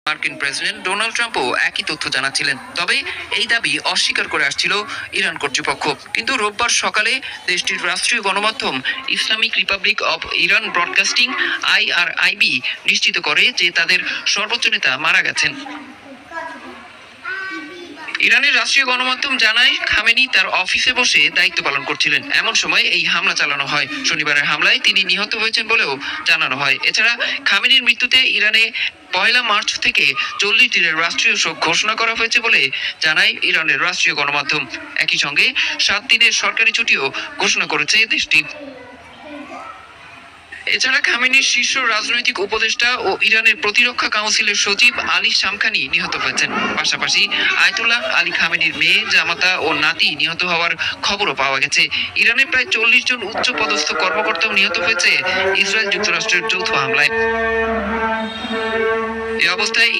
মার্কিন president Donald ট্রাম্পও একই তথ্য জানাচ্ছিলেন, তবে এই দাবি অস্বীকার করে আসছিল ইরান কর্তৃপক্ষ। কিন্তু রোববার সকালে দেশটির রাষ্ট্রীয় গণমাধ্যম Islamic Republic of Iran broadcasting IRIB নিশ্চিত করে যে তাদের সর্বোচ্চ নেতা মারা গেছেন। ইরানের রাষ্ট্রীয় গণমাধ্যম জানায়, খামেনি তার অফিসে বসে দায়িত্ব পালন করছিলেন, এমন সময় এই হামলা চালানো হয়। শনিবারের হামলায় তিনি নিহত হয়েছেন বলেও জানানো হয়। এছাড়া খামেনির মৃত্যুতে ইরানে 1 মার্চ থেকে 40 দিনের রাষ্ট্রীয় শোক ঘোষণা করা হয়েছে বলে জানায় ইরানের রাষ্ট্রীয় গণমাধ্যম। একই সঙ্গে 7 দিনের সরকারি ছুটিও ঘোষণা করেছে দেশটি। এছাড়া খামেনির শীর্ষ রাজনৈতিক উপদেষ্টা ও ইরানের প্রতিরক্ষা কাউন্সিলের সচিব আলী শামখানি নিহত হয়েছেন। পাশাপাশি আয়াতুল্লাহ আলী খামেনির মেয়ে, জামাতা ও নাতি নিহত হওয়ার খবরও পাওয়া গেছে। ইরানের প্রায় 40 জন উচ্চ পদস্থ কর্মকর্তাও নিহত হয়েছে ইসরায়েল যুক্তরাষ্ট্রের যৌথ হামলায়। এ অবস্থায়